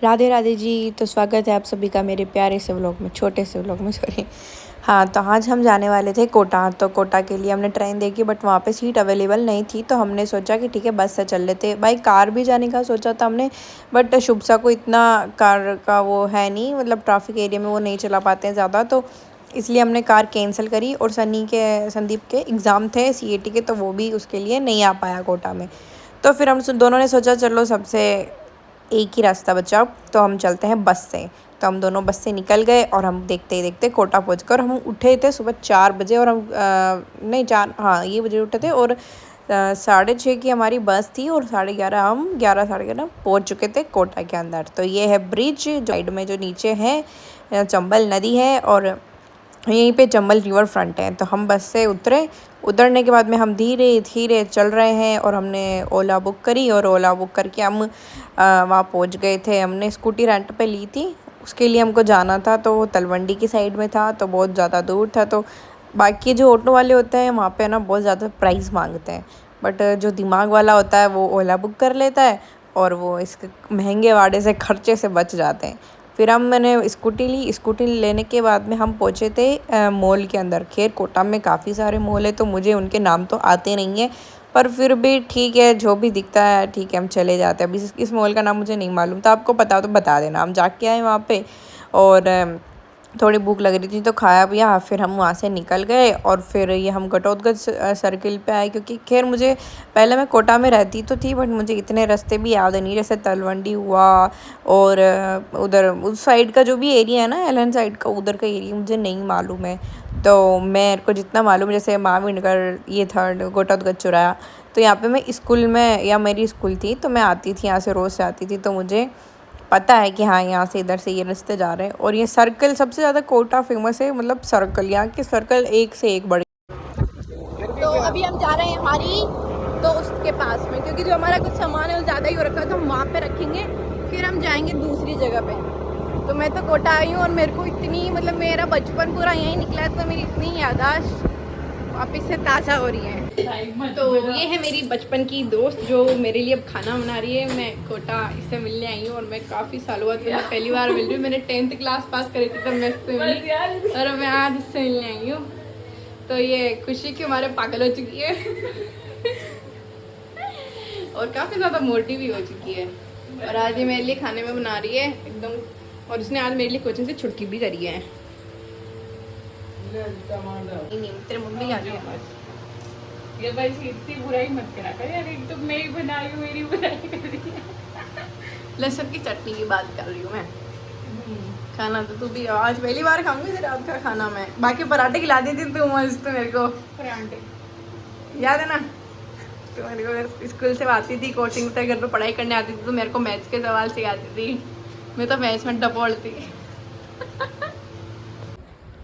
राधे राधे जी। तो स्वागत है आप सभी का मेरे प्यारे से व्लॉग में, छोटे से व्लॉग में, सॉरी। हाँ, तो आज हम जाने वाले थे कोटा। तो कोटा के लिए हमने ट्रेन देखी, बट वहाँ पे सीट अवेलेबल नहीं थी। तो हमने सोचा कि ठीक है, बस से चल लेते। भाई कार भी जाने का सोचा था हमने, बट शुभसा को इतना कार का वो है नहीं, मतलब ट्रैफिक एरिया में वो नहीं चला पाते हैं ज़्यादा, तो इसलिए हमने कार कैंसिल करी। और संदीप के एग्ज़ाम थे सीएटी के, तो वो भी उसके लिए नहीं आ पाया कोटा में। तो फिर हम दोनों ने सोचा चलो सबसे एक ही रास्ता बचा, तो हम चलते हैं बस से। तो हम दोनों बस से निकल गए और हम देखते ही देखते कोटा पहुँच गए। और हम उठे थे सुबह 4 बजे, और हम नहीं 4, हाँ ये बजे उठे थे। और 6:30 की हमारी बस थी, और 11:30 हम 11 साढ़े 11 पहुँच चुके थे कोटा के अंदर। तो ये है ब्रिज, जो साइड में जो नीचे है चंबल नदी है, और यहीं पे चंबल रिवर फ्रंट है। तो हम बस से उतरने के बाद में हम धीरे धीरे चल रहे हैं, और हमने ओला बुक करी, और ओला बुक करके हम वहाँ पहुँच गए थे। हमने स्कूटी रेंट पे ली थी, उसके लिए हमको जाना था, तो वो तलवंडी की साइड में था, तो बहुत ज़्यादा दूर था। तो बाकी जो ऑटो वाले होते हैं वहाँ पे ना बहुत ज़्यादा प्राइस मांगते हैं, बट जो दिमाग वाला होता है वो ओला बुक कर लेता है, और वो इसके महंगे वाड़े से खर्चे से बच जाते हैं। फिर मैंने स्कूटी लेने के बाद में हम पहुँचे थे मॉल के अंदर। खैर कोटा में काफ़ी सारे मॉल है, तो मुझे उनके नाम तो आते नहीं हैं, पर फिर भी ठीक है, जो भी दिखता है ठीक है, हम चले जाते हैं। अभी इस मॉल का नाम मुझे नहीं मालूम था, आपको पता हो तो बता देना। हम जाके आए वहाँ पे, और थोड़ी भूख लग रही थी तो खाया पिया। फिर हम वहाँ से निकल गए, और फिर ये हम घटोतगंज सर्किल पे आए, क्योंकि खैर मुझे पहले मैं कोटा में रहती तो थी, बट मुझे इतने रास्ते भी याद नहीं, जैसे तलवंडी हुआ, और उधर उस साइड का जो भी एरिया है ना, एलन साइड का, उधर का एरिया मुझे नहीं मालूम है। तो मेरे को जितना मालूम, जैसे माविनगर, ये थर्ड घटोतगंज चौराहा। तो यहाँ पे मैं स्कूल में, या मेरी स्कूल थी, तो मैं आती थी यहाँ से, रोज़ से आती थी, तो मुझे पता है कि हाँ यहाँ से इधर से ये रास्ते जा रहे हैं। और ये सर्कल सबसे ज़्यादा कोटा फेमस है, मतलब सर्कल, यहाँ के सर्कल एक से एक बड़े। तो अभी हम जा रहे हैं हमारी दोस्त के पास में, क्योंकि जो हमारा कुछ सामान है वो ज़्यादा ही हो रखा है, तो हम वहाँ पे रखेंगे, फिर हम जाएंगे दूसरी जगह पे। तो मैं तो कोटा आई हूँ, और मेरे को इतनी, मतलब मेरा बचपन पूरा यहीं निकला है, तो मेरी इतनी याददाश्त वापस से ताज़ा हो रही है। तो ये है मेरी बचपन की दोस्त, जो मेरे लिए अब खाना बना रही है। मैं कोटा इससे मिलने आई हूँ, और मैं काफ़ी सालों बाद मैं पहली बार मिल रही हूँ। मैंने 10th क्लास पास करी थी तब मैं इससे मिली, और मैं आज इससे मिलने आई हूँ। तो ये खुशी के हमारे पागल हो चुकी है और काफ़ी ज़्यादा मोटी भी हो चुकी है। और आज ये मेरे लिए खाने में बना रही है एकदम, और उसने आज मेरे लिए कोचिंग से छुट्टी भी करी है। नहीं, तेरे मम्मी आ रही है। ये भाई इतनी बुराई मत करा कर यार, एक तो मैं ही बनाई हूँ, मेरी बुराई कर रही है। लहसुन की चटनी की बात कर रही हूँ मैं। खाना तो तू भी आज पहली बार खाऊंगी तेरे रात का खाना मैं। बाकी पराठे खिला दी थी तू मस्त मेरे को, परांठे याद है ना? तो मेरे को स्कूल से आती थी, कोचिंग से घर पे पढ़ाई करने आती थी, तो मेरे को मैथ्स के सवाल सिखाती थी। मैं तो मैथ्स में डपोड़ती।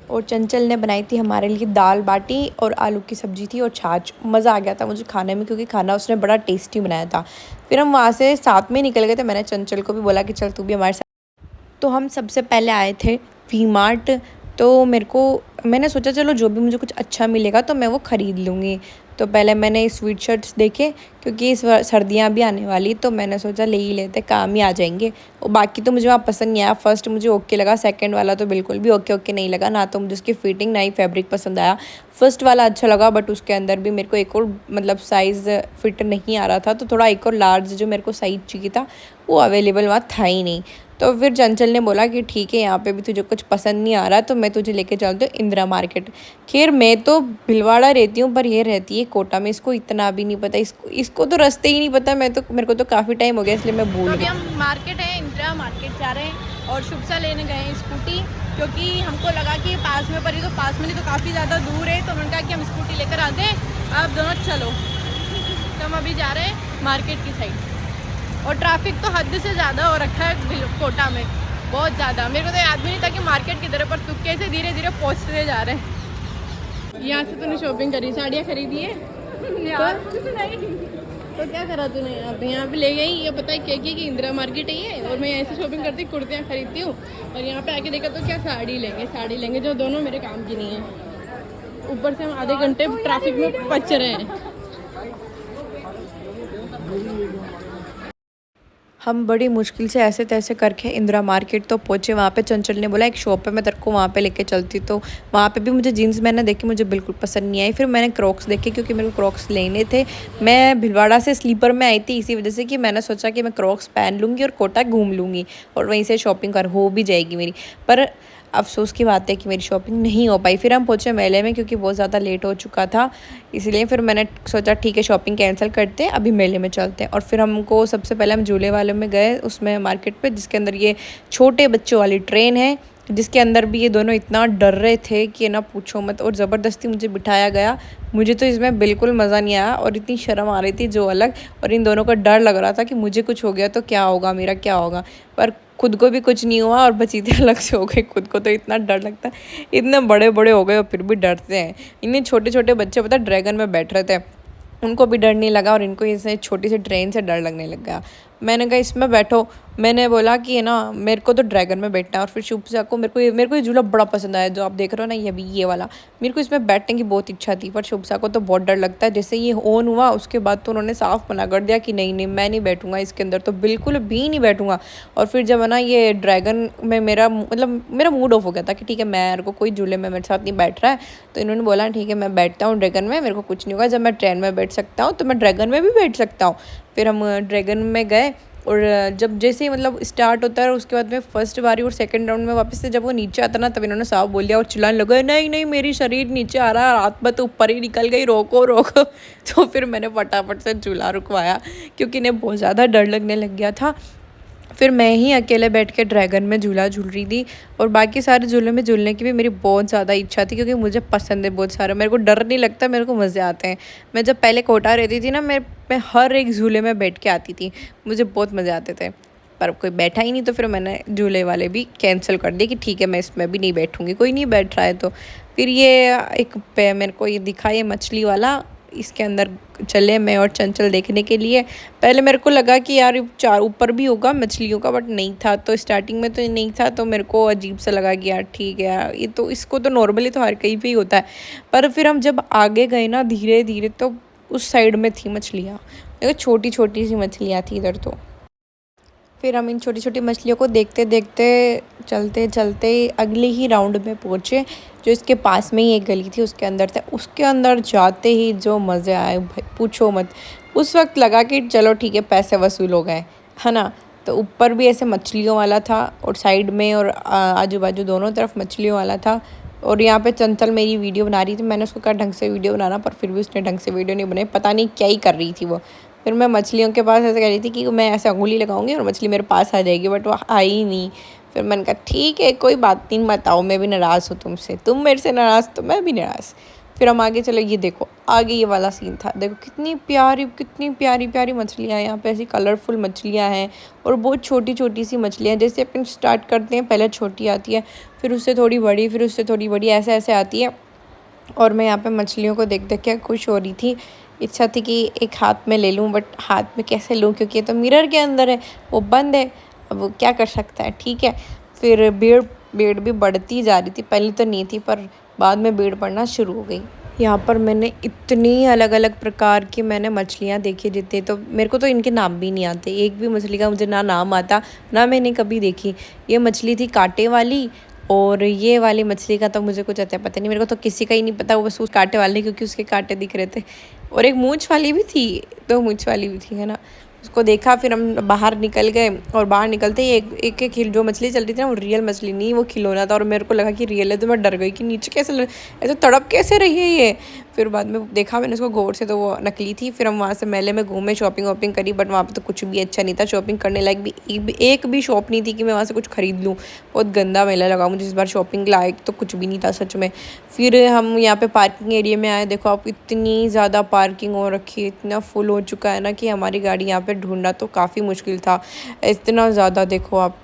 और चंचल ने बनाई थी हमारे लिए दाल बाटी, और आलू की सब्ज़ी थी, और छाछ। मज़ा आ गया था मुझे खाने में, क्योंकि खाना उसने बड़ा टेस्टी बनाया था। फिर हम वहाँ से साथ में निकल गए थे। मैंने चंचल को भी बोला कि चल तू भी हमारे साथ। तो हम सबसे पहले आए थे वी मार्ट। तो मैंने सोचा चलो जो भी मुझे कुछ अच्छा मिलेगा तो मैं वो ख़रीद लूँगी। तो पहले मैंने स्वेट शर्ट्स देखे, क्योंकि इस सर्दियाँ भी आने वाली, तो मैंने सोचा ले ही लेते, काम ही आ जाएंगे। और बाकी तो मुझे वहाँ पसंद नहीं आया। फर्स्ट मुझे ओके लगा, सेकंड वाला तो बिल्कुल भी ओके नहीं लगा, ना तो मुझे उसकी फिटिंग ना ही फैब्रिक पसंद आया। फर्स्ट वाला अच्छा लगा, बट उसके अंदर भी मेरे को एक और मतलब साइज़ फिट नहीं आ रहा था, तो थोड़ा एक और लार्ज जो मेरे को साइज़ चाहिए था वो अवेलेबल वहाँ था ही नहीं। तो फिर चंचल ने बोला कि ठीक है, यहाँ पे भी तुझे कुछ पसंद नहीं आ रहा तो मैं तुझे लेके चलती हूँ इंदिरा मार्केट। खैर मैं तो भिलवाड़ा रहती हूँ, पर ये रहती है कोटा में, इसको इतना भी नहीं पता, इसको तो रास्ते ही नहीं पता। मेरे को तो काफ़ी टाइम हो गया, इसलिए मैं भूल गई। अभी हम मार्केट है, इंदिरा मार्केट जा रहे हैं, और शुभसा लेने गए हैं स्कूटी, क्योंकि हमको लगा कि पास में पड़ी, तो पास में नहीं तो काफ़ी ज़्यादा दूर है। तो उन्होंने कहा कि हम स्कूटी लेकर आते हैं, आप दोनों चलो। तो हम अभी जा रहे हैं मार्केट की साइड, और ट्रैफिक तो हद से ज़्यादा हो रखा है कोटा में, बहुत ज़्यादा। मेरे को तो याद भी नहीं था कि मार्केट की तरफ, पर तुक्के से धीरे धीरे पहुँचते जा रहे हैं। यहाँ से तूने शॉपिंग करी, साड़ियाँ खरीदी है यार नहीं। तो क्या करा तूने? अब यहाँ पे ले गई, ये पता है क्या कि इंदिरा मार्केट है ये, और मैं ऐसे शॉपिंग करती, कुर्तियाँ खरीदती हूँ, और यहाँ पे आके देखा तो क्या साड़ी लेंगे जो दोनों मेरे काम की नहीं है। ऊपर से हम आधे घंटे ट्रैफिक में फंस रहे हैं। हम बड़ी मुश्किल से ऐसे तैसे करके इंदिरा मार्केट तो पहुँचे। वहाँ पे चंचल ने बोला एक शॉप है, मैं तेरे को वहाँ पे लेके चलती। तो वहाँ पे भी मुझे जीन्स मैंने देखी, मुझे बिल्कुल पसंद नहीं आई। फिर मैंने क्रॉक्स देखे क्योंकि मेरे को क्रॉक्स लेने थे। मैं भिलवाड़ा से स्लीपर में आई थी इसी वजह से कि मैंने सोचा कि मैं क्रॉक्स पहन लूँगी और कोटा घूम लूँगी और वहीं से शॉपिंग कर हो भी जाएगी मेरी। पर अफ़सोस की बात है कि मेरी शॉपिंग नहीं हो पाई। फिर हम पहुँचे मेले में क्योंकि बहुत ज़्यादा लेट हो चुका था, इसलिए फिर मैंने सोचा ठीक है शॉपिंग कैंसिल करते हैं, अभी मेले में चलते हैं। और फिर हमको सबसे पहले हम झूले वाले में गए, उसमें मार्केट पे, जिसके अंदर ये छोटे बच्चों वाली ट्रेन है, जिसके अंदर भी ये दोनों इतना डर रहे थे कि ना पूछो मत। और ज़बरदस्ती मुझे बिठाया गया। मुझे तो इसमें बिल्कुल मज़ा नहीं आया और इतनी शर्म आ रही थी जो अलग, और इन दोनों का डर लग रहा था कि मुझे कुछ हो गया तो क्या होगा, मेरा क्या होगा। पर खुद को भी कुछ नहीं हुआ और बचीते अलग से हो गए। खुद को तो इतना डर लगता है, इतने बड़े बड़े हो गए और फिर भी डरते हैं। इतने छोटे छोटे बच्चे पता ड्रैगन में बैठ रहे थे, उनको भी डर नहीं लगा और इनको इसे छोटी सी ट्रेन से डर लगने लग गया। मैंने कहा इसमें बैठो, मैंने बोला कि ना मेरे को तो ड्रैगन में बैठना है। और फिर शुभसा को मेरे को ये झूला बड़ा पसंद आया जो आप देख रहे हो ना, ये भी ये वाला, मेरे को इसमें बैठने की बहुत इच्छा थी। पर शुभसा को तो बहुत डर लगता है। जैसे ये ऑन हुआ उसके बाद तो उन्होंने साफ मना कर दिया कि नहीं नहीं मैं नहीं बैठूंगा इसके अंदर, तो बिल्कुल भी नहीं बैठूंगा। और फिर जब है ना ये ड्रैगन में मेरा मूड ऑफ हो गया था कि ठीक है मेरे को कोई झूले में मेरे साथ नहीं बैठ रहा है, तो इन्होंने बोला ठीक है मैं बैठता हूँ ड्रैगन में, मेरे को कुछ नहीं होगा। जब मैं ट्रेन में बैठ सकता हूँ तो मैं ड्रैगन में भी बैठ सकता हूँ। फिर हम ड्रैगन में गए और जब जैसे ही स्टार्ट होता है उसके बाद में फर्स्ट बारी और सेकंड राउंड में वापस से जब वो नीचे आता ना, तब इन्होंने साफ बोल दिया और चिल्लाने लगे नहीं नहीं मेरी शरीर नीचे आ रहा है, रात में तो ऊपर ही निकल गई, रोको रोको। तो फिर मैंने फटाफट से झूला रुकवाया क्योंकि इन्हें बहुत ज़्यादा डर लगने लग गया था। फिर मैं ही अकेले बैठ के ड्रैगन में झूला झूल रही थी और बाकी सारे झूलों में झूलने की भी मेरी बहुत ज़्यादा इच्छा थी क्योंकि मुझे पसंद है बहुत सारा, मेरे को डर नहीं लगता, मेरे को मज़े आते हैं। मैं जब पहले कोटा रहती थी ना, मैं हर एक झूले में बैठ के आती थी, मुझे बहुत मज़े आते थे। पर कोई बैठा ही नहीं तो फिर मैंने झूले वाले भी कैंसिल कर दिए कि ठीक है मैं इसमें भी नहीं बैठूँगी, कोई नहीं बैठ रहा है। तो फिर ये मेरे को ये दिखा ये मछली वाला, इसके अंदर चले मैं और चंचल देखने के लिए। पहले मेरे को लगा कि यार चार ऊपर भी होगा मछलियों का, बट नहीं था। तो स्टार्टिंग में तो नहीं था, तो मेरे को अजीब सा लगा कि यार ठीक है यार ये तो, इसको तो नॉर्मली तो हर कहीं पे ही होता है। पर फिर हम जब आगे गए ना धीरे धीरे, तो उस साइड में थी मछलियाँ, छोटी छोटी सी मछलियाँ थी इधर। तो फिर हम इन छोटी छोटी मछलियों को देखते देखते चलते चलते अगले ही राउंड में पहुँचे, जो इसके पास में ही एक गली थी उसके अंदर थे। उसके अंदर जाते ही जो मज़े आए भाई पूछो मत। उस वक्त लगा कि चलो ठीक है पैसे वसूल हो गए, है ना। तो ऊपर भी ऐसे मछलियों वाला था और साइड में और आजू बाजू दोनों तरफ मछलियों वाला था। और यहाँ पे चंचल मेरी वीडियो बना रही थी, मैंने उसको कहा ढंग से वीडियो बनाना, पर फिर भी उसने ढंग से वीडियो नहीं बनाई, पता नहीं क्या ही कर रही थी वो। फिर मैं मछलियों के पास ऐसे कह रही थी कि मैं ऐसे अंगुली लगाऊंगी और मछली मेरे पास आ जाएगी, बट वो आई ही नहीं। फिर मैंने कहा ठीक है कोई बात नहीं, मत आओ, मैं भी नाराज़ हूँ तुमसे, तुम मेरे से नाराज़ तो मैं भी नाराज़। फिर हम आगे चले, ये देखो आगे ये वाला सीन था, देखो कितनी प्यारी प्यारी मछलियाँ हैं यहाँ पे, ऐसी कलरफुल मछलियाँ हैं और बहुत छोटी छोटी सी मछलियाँ। जैसे अपन स्टार्ट करते हैं पहले छोटी आती है, फिर उससे थोड़ी बड़ी, फिर उससे थोड़ी बड़ी, ऐसे ऐसे आती है। और मैं यहाँ पे मछलियों को देख देख के खुश हो रही थी। इच्छा थी कि एक हाथ में ले लूँ, बट हाथ में कैसे लूँ क्योंकि ये तो मिरर के अंदर है, वो बंद है, अब वो क्या कर सकता है। ठीक है, फिर भीड़ भी बढ़ती जा रही थी, पहले तो नहीं थी पर बाद में भीड़ बढ़ना शुरू हो गई। यहाँ पर मैंने इतनी अलग अलग प्रकार की मछलियाँ देखी जितनी, तो मेरे को तो इनके नाम भी नहीं आते। एक भी मछली का मुझे ना नाम आता ना मैंने कभी देखी। ये मछली थी कांटे वाली, और ये वाली मछली का तो मुझे कुछ अच्छा पता नहीं, मेरे को तो किसी का ही नहीं पता, वो बस उस कांटे वाले क्योंकि उसके कांटे दिख रहे थे। और एक मूंछ वाली भी थी, दो मूंछ वाली भी थी, है ना। उसको देखा, फिर हम बाहर निकल गए और बाहर निकलते ही एक जो मछली चल रही थी ना, वो रियल मछली नहीं, वो खिलौना था। और मेरे को लगा कि रियल है, तो मैं डर गई कि नीचे कैसे ऐसे तड़प कैसे रही है ये। फिर बाद में देखा मैंने उसको गौर से, तो वो नकली थी। फिर हम वहाँ से मेले में घूमे, शॉपिंग वॉपिंग करी, बट वहाँ पे तो कुछ भी अच्छा नहीं था, शॉपिंग करने लायक भी एक भी शॉप नहीं थी कि मैं वहाँ से कुछ खरीद लूँ। बहुत गंदा मेला लगा मुझे इस बार, शॉपिंग लायक तो कुछ भी नहीं था सच में। फिर हम यहाँ पे पार्किंग एरिया में आए, देखो आप इतनी ज़्यादा पार्किंग हो रखी है, इतना फुल हो चुका है ना कि हमारी गाड़ी यहाँ पे ढूंढना तो काफ़ी मुश्किल था, इतना ज़्यादा देखो आप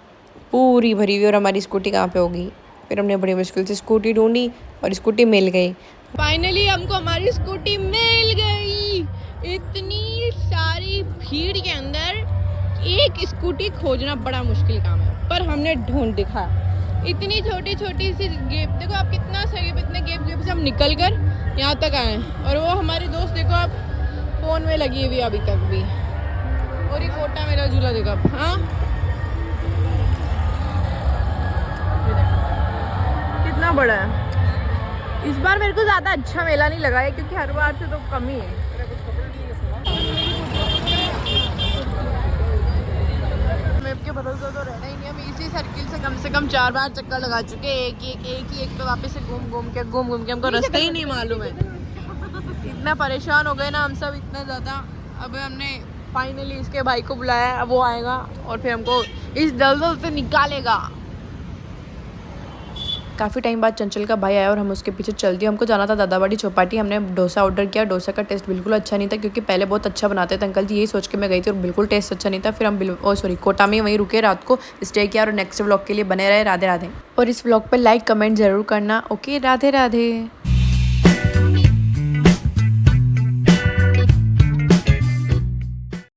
पूरी भरी हुई। और हमारी स्कूटी कहाँ पे होगी, फिर हमने बड़ी मुश्किल से स्कूटी ढूंढी और स्कूटी मिल गई। फाइनली हमको हमारी स्कूटी मिल गई। इतनी सारी भीड़ के अंदर एक स्कूटी खोजना बड़ा मुश्किल काम है, पर हमने ढूंढ दिखा। इतनी छोटी छोटी सी गेप, देखो आप कितना सही, इतने गेप से हम निकल कर यहाँ तक आए। और वो हमारी दोस्त देखो आप फ़ोन में लगी हुई अभी तक भी, वो श्रीकोरी कोटा मेरा झूला देखा। हाँ कितना बड़ा है। इस बार मेरे को ज्यादा अच्छा मेला नहीं लगा है क्योंकि हर बार से तो कम ही है। मैप के भरोसे तो रहना ही नहीं। हम इसी सर्किल से कम 4 बार चक्कर लगा चुके हैं। एक पे वापस से घूम घूम के हमको रास्ता ही नहीं मालूम है। इतना परेशान हो गए ना हम सब, इतना ज़्यादा। अब हमने फाइनली इसके भाई को बुलाया है, अब वो आएगा और फिर हमको इस दलदल से निकालेगा। काफ़ी टाइम बाद चंचल का भाई आया और हम उसके पीछे चल दिए। हमको जाना था दादाबाड़ी चौपाटी। हमने डोसा ऑर्डर किया। डोसा का टेस्ट बिल्कुल अच्छा नहीं था क्योंकि पहले बहुत अच्छा बनाते थे अंकल जी, यही सोच के मैं गई थी और बिल्कुल टेस्ट अच्छा नहीं था। फिर हम कोटा में वहीं रुके, रात को स्टे किया और नेक्स्ट व्लॉग के लिए बने रहे। राधे राधे। और इस व्लॉग पर लाइक कमेंट ज़रूर करना। ओके, राधे राधे।